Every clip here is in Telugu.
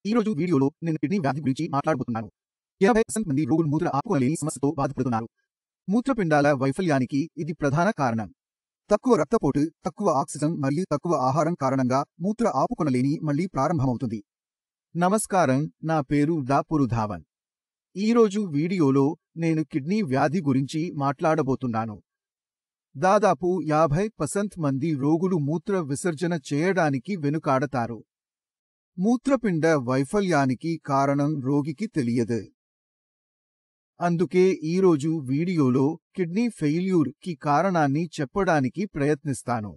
ఈ రోజు వీడియోలో నేను కిడ్నీ వ్యాధి గురించి మాట్లాడబోతున్నాను. 80% మంది రోగులు మూత్ర ఆపుకోలేని సమస్యతో బాధపడుతున్నారు. మూత్రపిండాల వైఫల్యానికి ఇది ప్రధాన కారణం. తక్కువ రక్తపోటు, తక్కువ ఆక్సిజన్ మరియు తక్కువ ఆహారం కారణంగా మూత్ర ఆపుకొనలేని మళ్లీ ప్రారంభమవుతుంది. నమస్కారం, నా పేరు డాపురు ధావన్. ఈరోజు వీడియోలో నేను కిడ్నీ వ్యాధి గురించి మాట్లాడబోతున్నాను. దాదాపు 50% మంది రోగులు మూత్ర విసర్జన చేయడానికి వెనుకాడతారు. మూత్రపిండ వైఫల్యానికి కారణం రోగికి తెలియదు. అందుకే ఈరోజు వీడియోలో కిడ్నీ ఫెయిల్యూర్ కి కారణాన్ని చెప్పడానికి ప్రయత్నిస్తాను.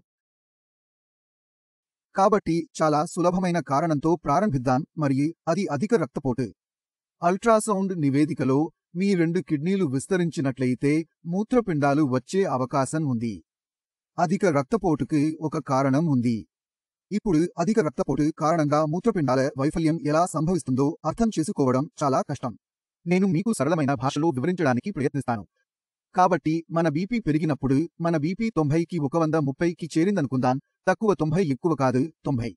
కాబట్టి చాలా సులభమైన కారణంతో ప్రారంభిద్దాం, మరియు అది అధిక రక్తపోటు. అల్ట్రాసౌండ్ నివేదికలో మీ 2 కిడ్నీలు విస్తరించినట్లయితే మూత్రపిండాలు వచ్చే అవకాశం ఉంది. అధిక రక్తపోటుకి ఒక కారణం ఉంది. ఇప్పుడు అధిక రక్తపోటు కారణంగా మూత్రపిండాల వైఫల్యం ఎలా సంభవిస్తుందో అర్థం చేసుకోవడం చాలా కష్టం. నేను మీకు సరళమైన భాషలో వివరించడానికి ప్రయత్నిస్తాను. కాబట్టి మన బీపీ పెరిగినప్పుడు మన బీపీ 90కి 130కి చేరిందనుకుందాం. తక్కువ 90 ఎక్కువ కాదు, 90.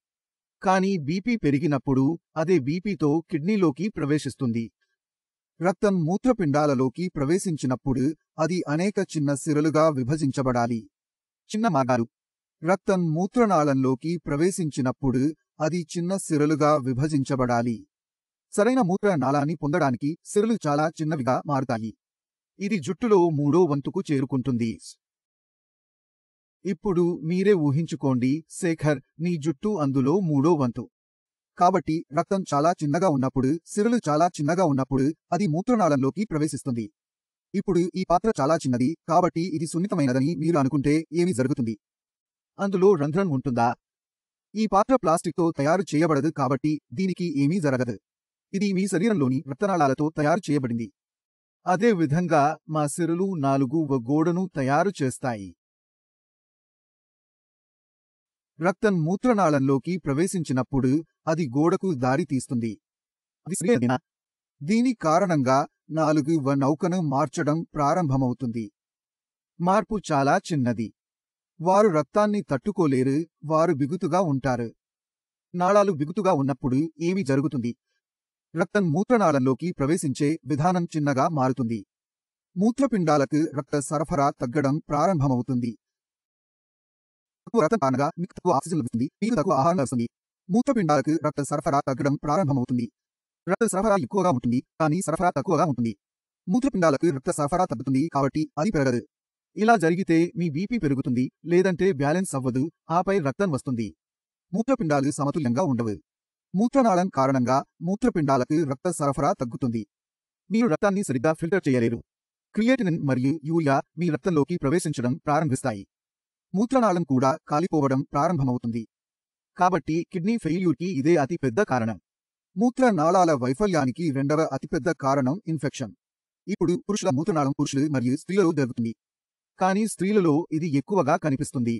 కానీ బీపీ పెరిగినప్పుడు అదే బీపీతో కిడ్నీలోకి ప్రవేశిస్తుంది. రక్తం మూత్రపిండాలలోకి ప్రవేశించినప్పుడు అది అనేక చిన్న సిరలుగా విభజించబడాలి. చిన్న మార్గాలు. రక్తం మూత్రనాళంలోకి ప్రవేశించినప్పుడు అది చిన్న సిరలుగా విభజించబడాలి. సరైన మూత్రనాళాన్ని పొందడానికి సిరలు చాలా చిన్నవిగా మారుతాయి. ఇది జుట్టులో 3వ వంతుకు చేరుకుంటుంది. ఇప్పుడు మీరే ఊహించుకోండి, శేఖర్, నీ జుట్టు అందులో 3వ వంతు. కాబట్టి రక్తం చాలా చిన్నగా ఉన్నప్పుడు, సిరలు చాలా చిన్నగా ఉన్నప్పుడు అది మూత్రనాళంలోకి ప్రవేశిస్తుంది. ఇప్పుడు ఈ పాత్ర చాలా చిన్నది, కాబట్టి ఇది సున్నితమైనదని మీరు అనుకుంటే ఏమి జరుగుతుంది? అందులో రంధ్రం ఉంటుందా? ఈ పాత్ర ప్లాస్టిక్తో తయారు చేయబడదు, కాబట్టి దీనికి ఏమీ జరగదు. ఇది మీ శరీరంలోని రక్తనాళాలతో తయారు చేయబడింది. అదే విధంగా మా సిరలు 4వ గోడను తయారు చేస్తాయి. రక్తం మూత్రనాళంలోకి ప్రవేశించినప్పుడు అది గోడకు దారి తీస్తుంది. అది సరియైనదేనా? దీని కారణంగా 4వ నౌకను మార్చడం ప్రారంభమవుతుంది. మార్పు చాలా చిన్నది. వారు రక్తాన్ని తట్టుకోలేరు, వారు బిగుతుగా ఉంటారు. నాళాలు బిగుతుగా ఉన్నప్పుడు ఏమి జరుగుతుంది? రక్తం మూత్రనాళంలోకి ప్రవేశించే విధానం చిన్నగా మారుతుంది. మూత్రపిండాలకు రక్త సరఫరా తగ్గడం ప్రారంభమవుతుంది. తక్కువ రక్తం కారణంగా మీకు తక్కువ ఆక్సిజన్ లభిస్తుంది, మీకు తక్కువ ఆహారం లభిస్తుంది. మూత్రపిండాలకు రక్త సరఫరా తగ్గడం ప్రారంభమవుతుంది. రక్త సరఫరా ఎక్కువగా ఉంటుంది, కానీ సరఫరా తక్కువగా ఉంటుంది. మూత్రపిండాలకు రక్త సరఫరా తగ్గుతుంది, కాబట్టి అది పెరగదు. ఇలా జరిగితే మీ బీపీ పెరుగుతుంది, లేదంటే బ్యాలెన్స్ అవ్వదు, ఆపై రక్తం వస్తుంది. మూత్రపిండాలు సమతుల్యంగా ఉండవు. మూత్రనాళం కారణంగా మూత్రపిండాలకు రక్త సరఫరా తగ్గుతుంది. మీరు రక్తాన్ని సరిగ్గా ఫిల్టర్ చేయలేరు. క్రియేటినిన్ మరియు యూరియా మీ రక్తంలోకి ప్రవేశించడం ప్రారంభిస్తాయి. మూత్రనాళం కూడా కాలిపోవడం ప్రారంభమవుతుంది. కాబట్టి కిడ్నీ ఫెయిల్యూర్కి ఇదే అతి పెద్ద కారణం. మూత్రనాళాల వైఫల్యానికి 2వ అతిపెద్ద కారణం ఇన్ఫెక్షన్. ఇప్పుడు పురుషుల మూత్రనాళం పురుషులు మరియు స్త్రీలలో జరుగుతుంది. కానీ స్త్రీలలో ఇది ఎక్కువగా కనిపిస్తుంది.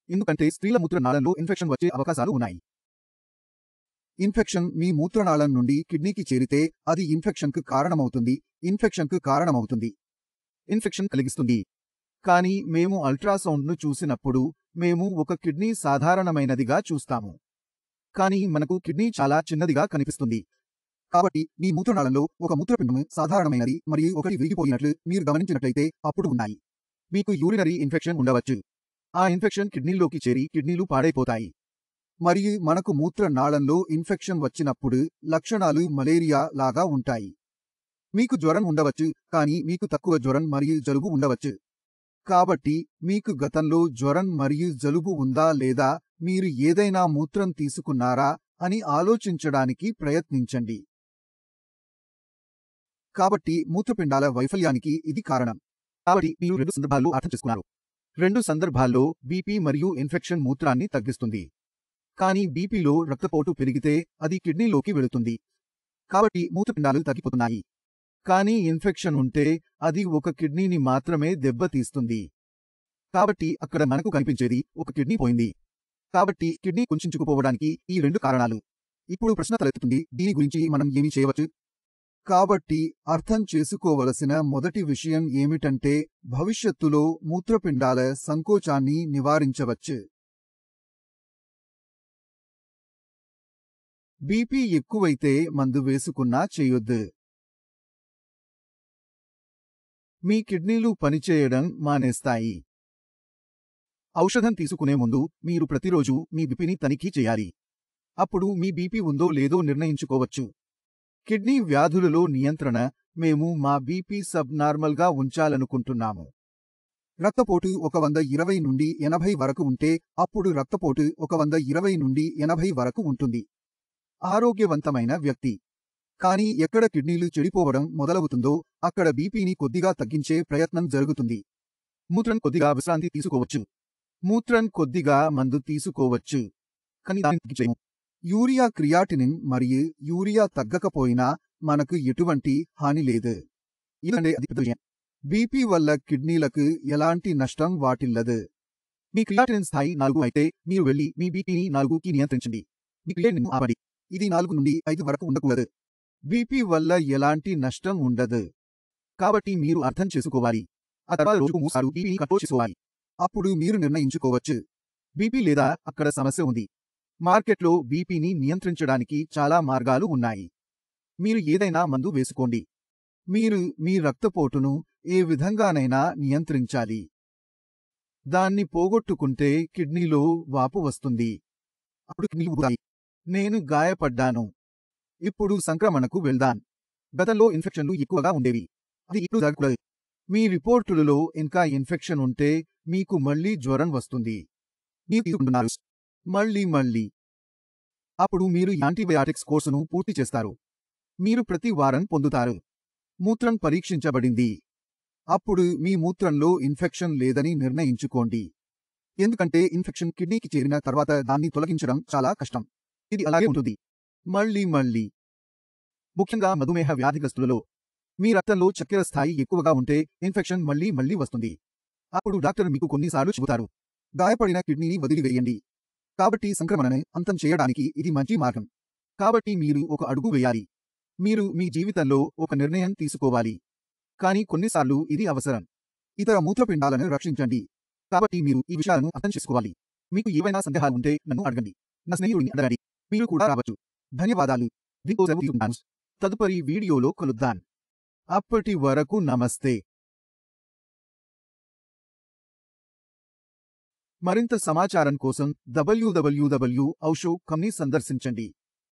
ఎందుకంటే స్త్రీల మూత్రనాళంలో ఇన్ఫెక్షన్ వచ్చే అవకాశాలు ఉన్నాయి. ఇన్ఫెక్షన్ మీ మూత్రనాళం నుండి కిడ్నీకి చేరితే అది ఇన్ఫెక్షన్కు కారణమవుతుంది. ఇన్ఫెక్షన్ కలిగిస్తుంది. కానీ మేము అల్ట్రాసౌండ్ను చూసినప్పుడు మేము ఒక కిడ్నీ సాధారణమైనదిగా చూస్తాము. కానీ మనకు కిడ్నీ చాలా చిన్నదిగా కనిపిస్తుంది. కాబట్టి మీ మూత్రనాళంలో ఒక మూత్రపిండం సాధారణమైనది మరియు ఒకటి విరిగిపోయినట్లు మీరు గమనించినట్లయితే అప్పుడు ఉన్నాయి. మీకు యూరినరీ ఇన్ఫెక్షన్ ఉండవచ్చు. ఆ ఇన్ఫెక్షన్ కిడ్నీలోకి చేరి కిడ్నీలు పాడైపోతాయి. మరియు మనకు మూత్రనాళంలో ఇన్ఫెక్షన్ వచ్చినప్పుడు లక్షణాలు మలేరియా లాగా ఉంటాయి. మీకు జ్వరం ఉండవచ్చు, కానీ మీకు తక్కువ జ్వరం మరియు జలుబు ఉండవచ్చు. కాబట్టి మీకు గతంలో జ్వరం మరియు జలుబు ఉందా లేదా మీరు ఏదైనా మూత్రం తీసుకున్నారా అని ఆలోచించడానికి ప్రయత్నించండి. కాబట్టి మూత్రపిండాల వైఫల్యానికి ఇది కారణం. కాబట్టి మీరు 2 సందర్భాల్లో అర్థం చేసుకున్నారు. 2 సందర్భాల్లో బీపీ మరియు ఇన్ఫెక్షన్ మూత్రాన్ని తగ్గిస్తుంది. కానీ బీపీలో రక్తపోటు పెరిగితే అది కిడ్నీలోకి వెళుతుంది. కాబట్టి మూత్రపిండాలు తగ్గిపోతున్నాయి. కానీ ఇన్ఫెక్షన్ ఉంటే అది ఒక కిడ్నీని మాత్రమే దెబ్బతీస్తుంది. కాబట్టి అక్కడ మనకు కనిపించేది ఒక కిడ్నీ పోయింది. కాబట్టి కిడ్నీ కుంచుకుపోవడానికి ఈ 2 కారణాలు. ఇప్పుడు ప్రశ్న తలెత్తుతుంది, దీని గురించి మనం ఏమి చేయవచ్చు? కాబట్టి అర్థం చేసుకోవలసిన మొదటి విషయం ఏమిటంటే భవిష్యత్తులో మూత్రపిండాల సంకోచాన్ని నివారించవచ్చు. బీపీ ఎక్కువైతే మందు వేసుకున్నా చేయొద్దు. మీ కిడ్నీలు పనిచేయడం మానేస్తాయి. ఔషధం తీసుకునే ముందు మీరు ప్రతిరోజు మీ బీపీని తనిఖీ చేయాలి. అప్పుడు మీ బీపీ ఉందో లేదో నిర్ణయించుకోవచ్చు. కిడ్నీ వ్యాధులలో నియంత్రణ మేము మా బీపీ సబ్నార్మల్గా ఉంచాలనుకుంటున్నాము. రక్తపోటు 120 నుండి 80 వరకు ఉంటే అప్పుడు రక్తపోటు 120 నుండి 80 వరకు ఉంటుంది. ఆరోగ్యవంతమైన వ్యక్తి. కానీ ఎక్కడ కిడ్నీలు చెడిపోవడం మొదలవుతుందో అక్కడ బీపీని కొద్దిగా తగ్గించే ప్రయత్నం జరుగుతుంది. మూత్రం కొద్దిగా విశ్రాంతి తీసుకోవచ్చు. మూత్రం కొద్దిగా మందు తీసుకోవచ్చు. కానీ దాన్ని తగ్గించలేము. యూరియా క్రియాటినిన్ మరియు యూరియా తగ్గకపోయినా మనకు ఎటువంటి హాని లేదు. ఎందుకంటే అది పెద్ద విషయం. బీపీ వల్ల కిడ్నీలకు ఎలాంటి నష్టం వాటిల్లదు. మీ క్రియాటినిన్ స్థాయి 4 అయితే మీరు వెళ్లి మీ బీపీని 4కి నియంత్రించండి. మీ క్రియాటినిన్ ఆపండి. ఇది 4 నుండి 5 వరకు ఉండకూడదు. బీపీ వల్ల ఎలాంటి నష్టం ఉండదు. కాబట్టి మీరు అర్థం చేసుకోవాలి. ఆ తర్వాత రోజుకు 3 సార్లు బీపీని కంట్రోల్ చేసుకోవాలి. అప్పుడు మీరు నిర్ణయించుకోవచ్చు. బీపీ లేదా అక్కడ సమస్య ఉంది. మార్కెట్లో బీపీని నియంత్రించడానికి చాలా మార్గాలు ఉన్నాయి. మీరు ఏదైనా మందు వేసుకోండి. మీరు మీ రక్తపోటును ఏ విధంగానైనా నియంత్రించాలి. దాన్ని పోగొట్టుకుంటే కిడ్నీలో వాపు వస్తుంది. అప్పుడు కిడ్నీలు ఉబ్బుతాయి. నేను గాయపడ్డాను. ఇప్పుడు సంక్రమణకు వెళ్దాం. గతంలో ఇన్ఫెక్షన్లు ఎక్కువగా ఉండేవి. అది ఇప్పుడు జరగకూడదు. మీ రిపోర్టులలో ఇంకా ఇన్ఫెక్షన్ ఉంటే మీకు మళ్లీ జ్వరం వస్తుంది. మీరు తీసుకుంటున్నారు మళ్లీ. అప్పుడు మీరు యాంటీబయాటిక్స్ కోర్సును పూర్తి చేస్తారు. మీరు ప్రతి వారం పొందుతారు. మూత్రం పరీక్షించబడింది. అప్పుడు మీ మూత్రంలో ఇన్ఫెక్షన్ లేదని నిర్ణయించుకోండి. ఎందుకంటే ఇన్ఫెక్షన్ కిడ్నీకి చేరిన తర్వాత దాన్ని తొలగించడం చాలా కష్టం. ఇది అలాగే ఉంటుంది. మళ్లీ. ముఖ్యంగా మధుమేహ వ్యాధిగ్రస్తులలో మీ రక్తంలో చక్కెర స్థాయి ఎక్కువగా ఉంటే ఇన్ఫెక్షన్ మళ్లీ వస్తుంది. అప్పుడు డాక్టర్ మీకు కొన్నిసార్లు చెబుతారు, గాయపడిన కిడ్నీని వదిలివేయండి. కాబట్టి సంక్రమణను అంతం చేయడానికి ఇది మంచి మార్గం. కాబట్టి మీరు ఒక అడుగు వేయాలి. మీరు మీ జీవితంలో ఒక నిర్ణయం తీసుకోవాలి. కానీ కొన్నిసార్లు ఇది అవసరం. ఇతర మూత్రపిండాలను రక్షించండి. కాబట్టి మీరు ఈ విషయాలను అర్థం చేసుకోవాలి. మీకు ఏవైనా సందేహాలు ఉంటే నన్ను అడగండి. నా స్నేహితుడిని అడగండి. మీరు కూడా రావచ్చు. ధన్యవాదాలు. దీంతో సెలవు తీసుకుంటాను. తదుపరి వీడియోలో కలుద్దాం. అప్పటి వరకు నమస్తే. మరింత సమాచారం కోసం www.ausho.comని సందర్శించండి.